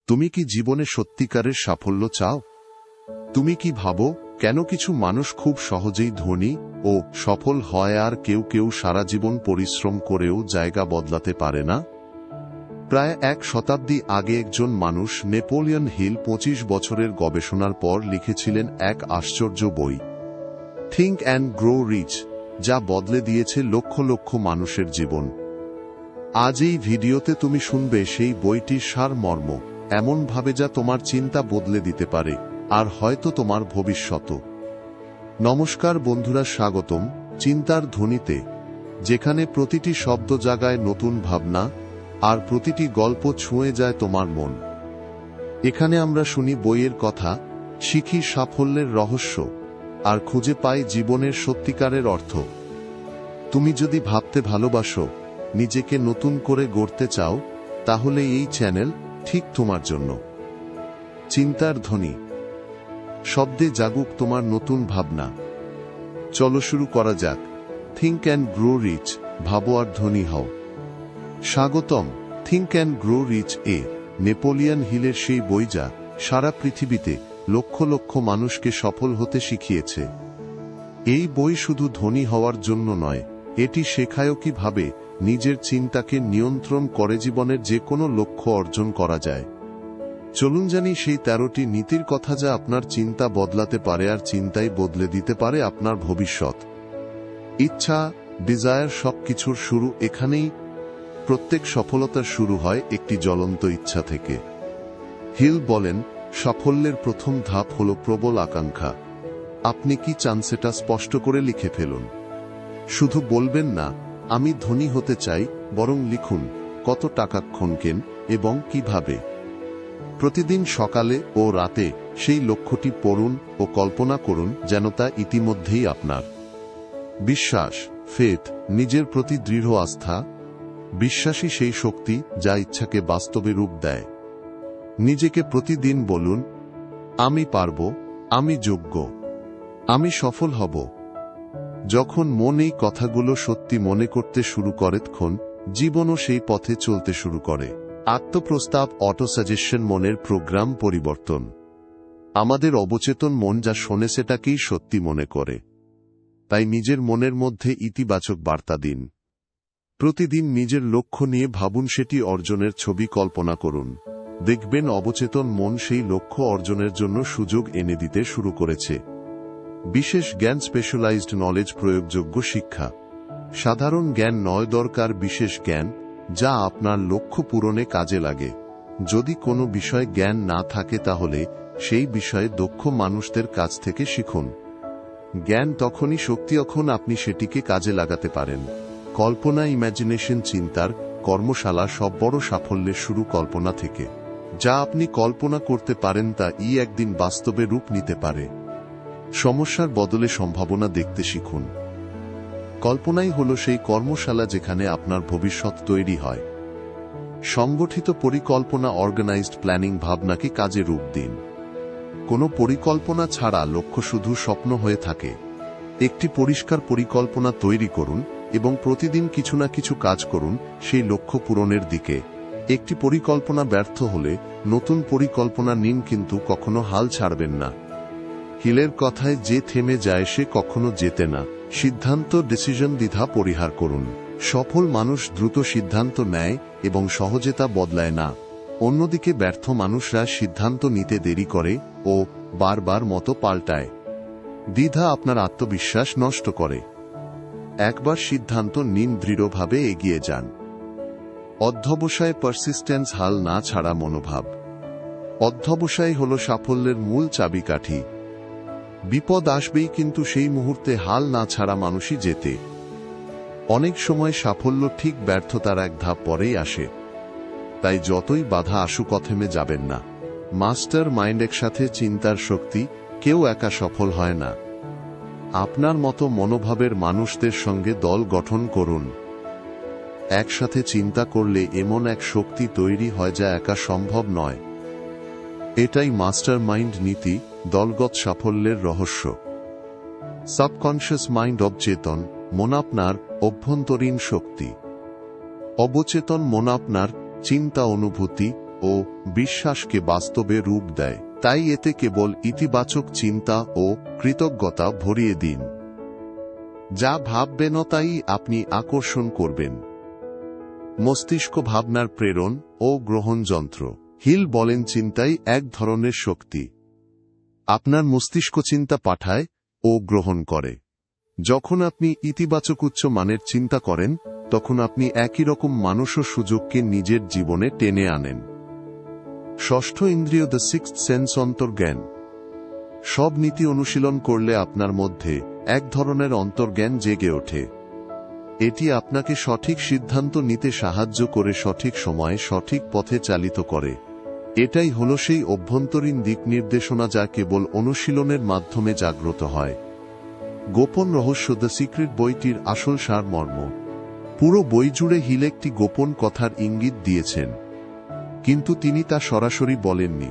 তুমি কি জীবনে সত্যিকারের সাফল্য চাও? তুমি কি ভাবো কেন কিছু মানুষ খুব সহজেই ধনী ও সফল হয় আর কেউ কেউ সারা জীবন পরিশ্রম করেও জায়গা বদলাতে পারে না? প্রায় এক শতাব্দী আগে একজন মানুষ নেপোলিয়ন হিল 25 বছরের গবেষণার পর লিখেছিলেন এক আশ্চর্য বই, থিঙ্ক অ্যান্ড গ্রো রিচ, যা বদলে দিয়েছে লক্ষ লক্ষ মানুষের জীবন। আজ এই ভিডিওতে তুমি শুনবে সেই বইটির সারমর্ম এমনভাবে যা তোমার চিন্তা বদলে দিতে পারে আর হয়তো তোমার ভবিষ্যৎ। নমস্কার বন্ধুরা, স্বাগতম চিন্তার ধ্বনিতে, যেখানে প্রতিটি শব্দ জাগায় নতুন ভাবনা আর প্রতিটি গল্প ছুঁয়ে যায় তোমার মন। এখানে আমরা শুনি বইয়ের কথা, শিখি সাফল্যের রহস্য আর খুঁজে পাই জীবনের সত্যিকারের অর্থ। তুমি যদি ভাবতে ভালোবাসো, নিজেকে নতুন করে গড়তে চাও, তাহলে এই চ্যানেল ঠিক তোমার জন্য। চিন্তার ধ্বনি, শব্দে জাগুক তোমার নতুন ভাবনা। চলো শুরু করা যাক। থিঙ্ক অ্যান্ড গ্রো রিচ, ভাবো আর ধনী হও। স্বাগতম থিঙ্ক অ্যান্ড গ্রো রিচ এ, নেপোলিয়ন হিলের সেই বই যা সারা পৃথিবীতে লক্ষ লক্ষ মানুষকে সফল হতে শিখিয়েছে। এই বই শুধু ধনী হওয়ার জন্য নয়, এটি শেখায়ও কিভাবে নিজের চিন্তাকে নিয়ন্ত্রণ করে জীবনের যে কোনো লক্ষ্য অর্জন করা যায়। চলুন জানি সেই 13টি নীতির কথা যা আপনার চিন্তা বদলাতে পারে আর চিন্তাই বদলে দিতে পারে আপনার ভবিষ্যৎ। ইচ্ছা, ডিজায়ার, সবকিছুর শুরু এখানেই। প্রত্যেক সফলতার শুরু হয় একটি জ্বলন্ত ইচ্ছা থেকে। হিল বলেন, সাফল্যের প্রথম ধাপ হল প্রবল আকাঙ্ক্ষা। আপনি কি চান সেটা স্পষ্ট করে লিখে ফেলুন। শুধু বলবেন না আমি ধনী হতে চাই, বরং লিখুন কত টাকা খনকেন এবং কিভাবে। প্রতিদিন সকালে ও রাতে সেই লক্ষ্যটি পড়ুন ও কল্পনা করুন যেন তা ইতিমধ্যেই আপনার। বিশ্বাস, ফেথ, নিজের প্রতি দৃঢ় আস্থা। বিশ্বাসী সেই শক্তি যা ইচ্ছাকে বাস্তবে রূপ দেয়। নিজেকে প্রতিদিন বলুন, আমি পারব, আমি যোগ্য, আমি সফল হব। যখন মন এই কথাগুলো সত্যি মনে করতে শুরু করে, তখন জীবনও সেই পথে চলতে শুরু করে। আত্মপ্রস্তাব, অটোসাজেশন, মনের প্রোগ্রাম পরিবর্তন। আমাদের অবচেতন মন যা শোনে সেটাকেই সত্যি মনে করে। তাই নিজের মনের মধ্যে ইতিবাচক বার্তা দিন। প্রতিদিন নিজের লক্ষ্য নিয়ে ভাবুন, সেটি অর্জনের ছবি কল্পনা করুন। দেখবেন অবচেতন মন সেই লক্ষ্য অর্জনের জন্য সুযোগ এনে দিতে শুরু করেছে। বিশেষ জ্ঞান, স্পেশালাইজড নলেজ, প্রয়োগযোগ্য শিক্ষা। সাধারণ জ্ঞান নয়, দরকার বিশেষ জ্ঞান যা আপনার লক্ষ্য পূরণে কাজে লাগে। যদি কোনো বিষয়ে জ্ঞান না থাকে তাহলে সেই বিষয়ে দক্ষ মানুষদের কাছ থেকে শিখুন। জ্ঞান তখনই শক্তি যখন আপনি সেটিকে কাজে লাগাতে পারেন। কল্পনা, ইমাজিনেশন, চিন্তার কর্মশালা। সব বড় সাফল্যের শুরু কল্পনা থেকে। যা আপনি কল্পনা করতে পারেন তা একদিন বাস্তবে রূপ নিতে পারে। সমস্যার বদলে সম্ভাবনা দেখতে শিখুন। কল্পনাই হল সেই কর্মশালা যেখানে আপনার ভবিষ্যৎ তৈরি হয়। সংগঠিত পরিকল্পনা, অর্গানাইজড প্ল্যানিং, ভাবনাকে কাজে রূপ দিন। কোনো পরিকল্পনা ছাড়া লক্ষ্য শুধু স্বপ্ন হয়ে থাকে। একটি পরিষ্কার পরিকল্পনা তৈরি করুন এবং প্রতিদিন কিছু না কিছু কাজ করুন সেই লক্ষ্য পূরণের দিকে। একটি পরিকল্পনা ব্যর্থ হলে নতুন পরিকল্পনা নিন, কিন্তু কখনো হাল ছাড়বেন না। হিলের কথায়, যে থেমে যায় সে কখনো জেতে না। সিদ্ধান্ত, ডিসিশন, দ্বিধা পরিহার করুন। সফল মানুষ দ্রুত সিদ্ধান্ত নেয় এবং সহজে তা বদলায় না। অন্যদিকে ব্যর্থ মানুষরা সিদ্ধান্ত নিতে দেরি করে ও বারবার মতো পাল্টায়। দ্বিধা আপনার আত্মবিশ্বাস নষ্ট করে। একবার সিদ্ধান্ত নিন, দৃঢ়ভাবে এগিয়ে যান। অধ্যবসায়, পারসিস্টেন্স, হাল না ছাড়া মনোভাব। অধ্যবসায় হল সাফল্যের মূল চাবিকাঠি। বিপদ আসবেই, কিন্তু সেই মুহূর্তে হাল না ছাড়া মানুষই জেতে। অনেক সময় সাফল্য ঠিক ব্যর্থতার এক ধাপ পরেই আসে। তাই যতই বাধা আসুক থেমে যাবেন না। মাস্টার মাইন্ড, একসাথে চিন্তার শক্তি। কেউ একা সফল হয় না। আপনার মতো মনোভাবের মানুষদের সঙ্গে দল গঠন করুন। একসাথে চিন্তা করলে এমন এক শক্তি তৈরি হয় যা একা সম্ভব নয়। এটাই মাস্টার মাইন্ড নীতি, দলগত সাফল্যের রহস্য। সাবকনশিয়াস মাইন্ড, অবচেতন মন আপনার অভ্যন্তরীণ শক্তি। অবচেতন মন আপনার চিন্তা, অনুভূতি ও ও বিশ্বাসকে বাস্তবে রূপ দেয়। তাই এতে কেবল ইতিবাচক চিন্তা ও কৃতজ্ঞতা ভরিয়ে দিন। যা ভাববেন তাই আপনি আকর্ষণ করবেন। মস্তিষ্ক ভাবনার প্রেরণ ও গ্রহণ যন্ত্র। হিল বলেন চিন্তাই এক ধরনের শক্তি। আপনার মস্তিষ্ক চিন্তা পাঠায় ও গ্রহণ করে। যখন আপনি ইতিবাচক উচ্চ মানের চিন্তা করেন তখন আপনি একই রকম মানুষ ও সুযোগকে নিজের জীবনে টেনে আনেন। ষষ্ঠ ইন্দ্রিয়, দ্য সিক্সথ সেন্স, অন্তর্জ্ঞান। সব নীতি অনুশীলন করলে আপনার মধ্যে এক ধরনের অন্তর্জ্ঞান জেগে ওঠে। এটি আপনাকে সঠিক সিদ্ধান্ত নিতে সাহায্য করে, সঠিক সময়ে সঠিক পথে চালিত করে। এটাই হল সেই অভ্যন্তরীণ দিক নির্দেশনা যা কেবল অনুশীলনের মাধ্যমে জাগ্রত হয়। গোপন রহস্য, দ্য সিক্রেট বইটির আসল সারমর্ম। পুরো বই জুড়ে হিল একটি গোপন কথার ইঙ্গিত দিয়েছেন, কিন্তু তিনি তা সরাসরি বলেননি।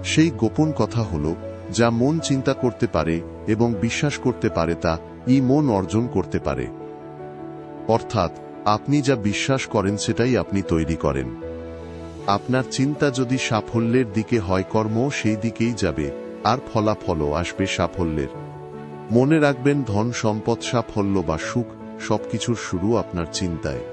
সেই গোপন কথা হল, যা মন চিন্তা করতে পারে এবং বিশ্বাস করতে পারে তা মন অর্জন করতে পারে। অর্থাৎ আপনি যা বিশ্বাস করেন সেটাই আপনি তৈরি করেন। আপনার চিন্তা যদি সাফল্যের দিকে হয়, কর্ম সেই দিকেই যাবে, আর ফলাফলও আসবে সাফল্যের। মনে রাখবেন, ধন সম্পদ, সাফল্য বা সুখ সবকিছুর শুরু আপনার চিন্তায়।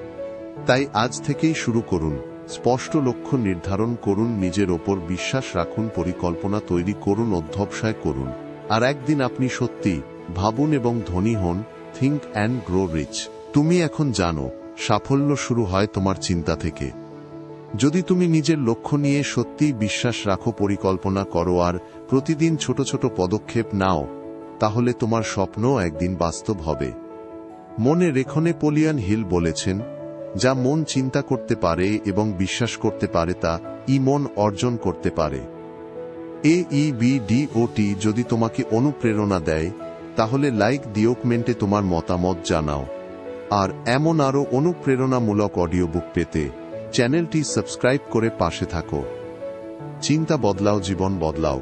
তাই আজ থেকেই শুরু করুন। স্পষ্ট লক্ষ্য নির্ধারণ করুন, নিজের ওপর বিশ্বাস রাখুন, পরিকল্পনা তৈরি করুন, অধ্যবসায় করুন, আর একদিন আপনি সত্যি ভাবুন এবং ধনী হন। Think and grow rich. তুমি এখন জানো, সাফল্য শুরু হয় তোমার চিন্তা থেকে। যদি তুমি নিজের লক্ষ্য নিয়ে সত্যিই বিশ্বাস রাখো, পরিকল্পনা করো আর প্রতিদিন ছোট ছোট পদক্ষেপ নাও, তাহলে তোমার স্বপ্ন একদিন বাস্তব হবে। মনে রেখো, নেপোলিয়ন হিল বলেছেন, যা মন চিন্তা করতে পারে এবং বিশ্বাস করতে পারে তা মন অর্জন করতে পারে। AEBDOT যদি তোমাকে অনুপ্রেরণা দেয় তাহলে লাইক দিও, কমেন্টে তোমার মতামত জানাও। আর এমন আরও অনুপ্রেরণামূলক অডিও বুক পেতে চ্যানেলটি সাবস্ক্রাইব করে পাশে থাকো। চিন্তা বদলাও, জীবন বদলাও।